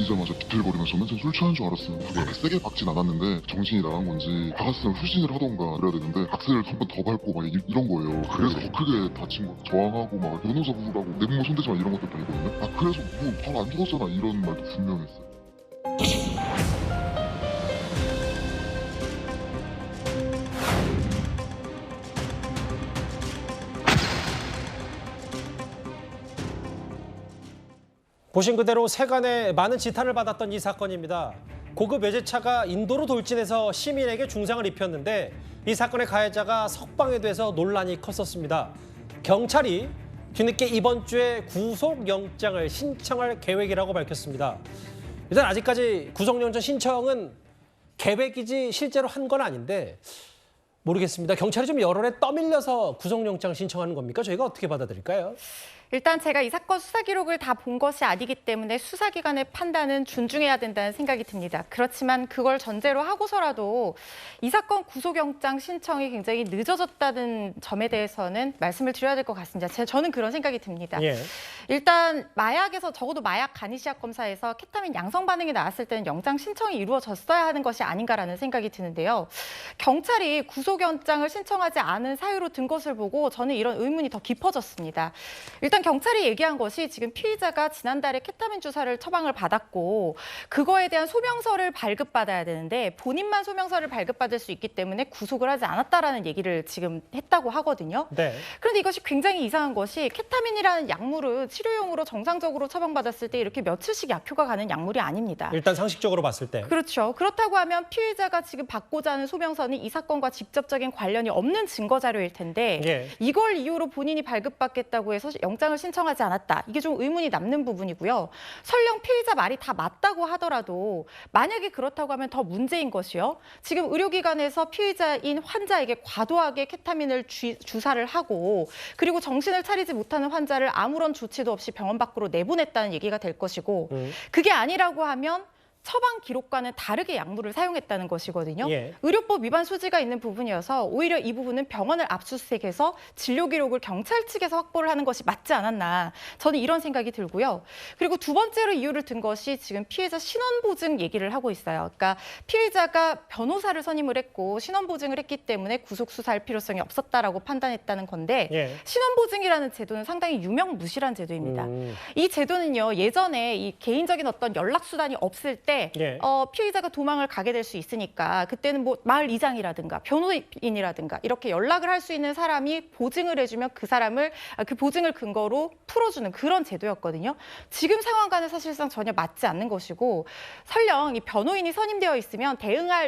내리자마자 비틀거리면서 전 술 취한 줄 알았어요. 그렇게 세게 박진 않았는데 정신이 나간 건지 박았으면 후진을 하던가 그래야 되는데 악셀을 한 번 더 밟고 막 이런 거예요. 그래서 더 크게 다친 거. 저항하고 막 변호사 부르라고 내 몸에 손대지 마 이런 것도 아니거든요. 아 그래서 뭐 바로 안 죽었잖아 이런 말도 분명했어요. 보신 그대로 세간에 많은 지탄을 받았던 이 사건입니다. 고급 외제차가 인도로 돌진해서 시민에게 중상을 입혔는데 이 사건의 가해자가 석방이 돼서 논란이 컸었습니다. 경찰이 뒤늦게 이번 주에 구속영장을 신청할 계획이라고 밝혔습니다. 일단 아직까지 구속영장 신청은 계획이지 실제로 한 건 아닌데 모르겠습니다. 경찰이 좀 여론에 떠밀려서 구속영장 신청하는 겁니까? 저희가 어떻게 받아들일까요? 일단 제가 이 사건 수사 기록을 다 본 것이 아니기 때문에 수사기관의 판단은 존중해야 된다는 생각이 듭니다. 그렇지만 그걸 전제로 하고서라도 이 사건 구속영장 신청이 굉장히 늦어졌다는 점에 대해서는 말씀을 드려야 될 것 같습니다. 저는 그런 생각이 듭니다. 예. 일단 마약에서 적어도 마약 간이시약 검사에서 케타민 양성 반응이 나왔을 때는 영장 신청이 이루어졌어야 하는 것이 아닌가라는 생각이 드는데요. 경찰이 구속영장을 신청하지 않은 사유로 든 것을 보고 저는 이런 의문이 더 깊어졌습니다. 일단 경찰이 얘기한 것이 지금 피의자가 지난달에 케타민 주사를 처방을 받았고 그거에 대한 소명서를 발급받아야 되는데 본인만 소명서를 발급받을 수 있기 때문에 구속을 하지 않았다라는 얘기를 지금 했다고 하거든요. 네. 그런데 이것이 굉장히 이상한 것이 케타민이라는 약물은 치료용으로 정상적으로 처방받았을 때 이렇게 며칠씩 약효가 가는 약물이 아닙니다. 일단 상식적으로 봤을 때. 그렇죠. 그렇다고 하면 피의자가 지금 받고자 하는 소명서는 이 사건과 직접적인 관련이 없는 증거 자료일 텐데 예. 이걸 이유로 본인이 발급받겠다고 해서 영장을 신청하지 않았다. 이게 좀 의문이 남는 부분이고요. 설령 피의자 말이 다 맞다고 하더라도 만약에 그렇다고 하면 더 문제인 것이요. 지금 의료기관에서 피의자인 환자에게 과도하게 케타민을 주사를 하고 그리고 정신을 차리지 못하는 환자를 아무런 조치도 없이 병원 밖으로 내보냈다는 얘기가 될 것이고 그게 아니라고 하면 처방 기록과는 다르게 약물을 사용했다는 것이거든요. 예. 의료법 위반 소지가 있는 부분이어서 오히려 이 부분은 병원을 압수수색해서 진료 기록을 경찰 측에서 확보를 하는 것이 맞지 않았나. 저는 이런 생각이 들고요. 그리고 두 번째로 이유를 든 것이 지금 피해자 신원보증 얘기를 하고 있어요. 그러니까 피의자가 변호사를 선임을 했고 신원보증을 했기 때문에 구속 수사할 필요성이 없었다라고 판단했다는 건데 예. 신원보증이라는 제도는 상당히 유명무실한 제도입니다. 이 제도는요. 예전에 이 개인적인 어떤 연락수단이 없을 때 예. 피의자가 도망을 가게 될 수 있으니까 그때는 뭐 마을 이장이라든가 변호인이라든가 이렇게 연락을 할 수 있는 사람이 보증을 해주면 그 사람을 그 보증을 근거로 풀어주는 그런 제도였거든요. 지금 상황과는 사실상 전혀 맞지 않는 것이고 설령 이 변호인이 선임되어 있으면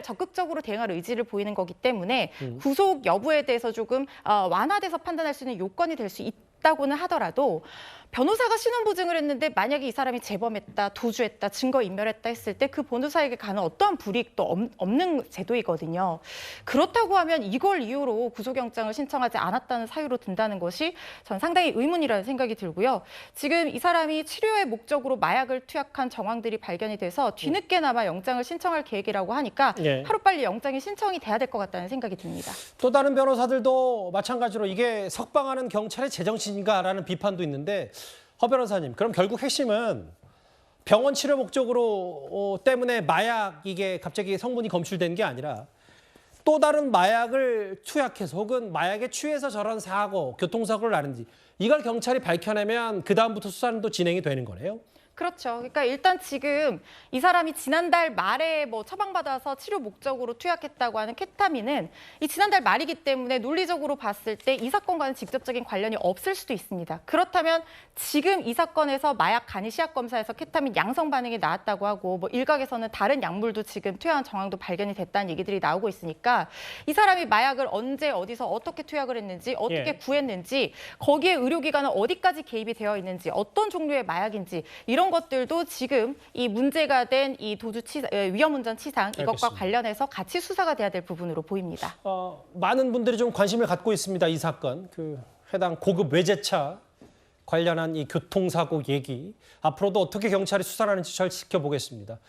적극적으로 대응할 의지를 보이는 거기 때문에 구속 여부에 대해서 조금 완화돼서 판단할 수 있는 요건이 될 수 있다고는 하더라도 변호사가 신원보증을 했는데 만약에 이 사람이 재범했다, 도주했다, 증거인멸했다 했을 때 그 변호사에게 가는 어떠한 불이익도 없는 제도이거든요. 그렇다고 하면 이걸 이유로 구속영장을 신청하지 않았다는 사유로 든다는 것이 전 상당히 의문이라는 생각이 들고요. 지금 이 사람이 치료의 목적으로 마약을 투약한 정황들이 발견이 돼서 뒤늦게나마 영장을 신청할 계획이라고 하니까 예. 하루빨리 영장이 신청이 돼야 될 것 같다는 생각이 듭니다. 또 다른 변호사들도 마찬가지로 이게 석방하는 경찰의 제정신인가라는 비판도 있는데 허 변호사님, 그럼 결국 핵심은 병원 치료 목적으로 때문에 마약 이게 갑자기 성분이 검출된 게 아니라 또 다른 마약을 투약해서 혹은 마약에 취해서 저런 사고, 교통사고를 나는지 이걸 경찰이 밝혀내면 그다음부터 수사는 또 진행이 되는 거네요? 그렇죠. 그러니까 일단 지금 이 사람이 지난달 말에 뭐 처방받아서 치료 목적으로 투약했다고 하는 케타민은 이 지난달 말이기 때문에 논리적으로 봤을 때 이 사건과는 직접적인 관련이 없을 수도 있습니다. 그렇다면 지금 이 사건에서 마약 간이시약 검사에서 케타민 양성 반응이 나왔다고 하고 뭐 일각에서는 다른 약물도 지금 투여한 정황도 발견이 됐다는 얘기들이 나오고 있으니까 이 사람이 마약을 언제 어디서 어떻게 투약을 했는지 어떻게 예. 구했는지 거기에 의료기관은 어디까지 개입이 되어 있는지 어떤 종류의 마약인지 이런 것들도 지금 이 문제가 된 이 위험운전 치상 이것과 알겠습니다. 관련해서 같이 수사가 돼야 될 부분으로 보입니다. 많은 분들이 좀 관심을 갖고 있습니다. 이 사건, 해당 고급 외제차 관련한 이 교통사고 얘기 앞으로도 어떻게 경찰이 수사를 하는지 잘 지켜보겠습니다.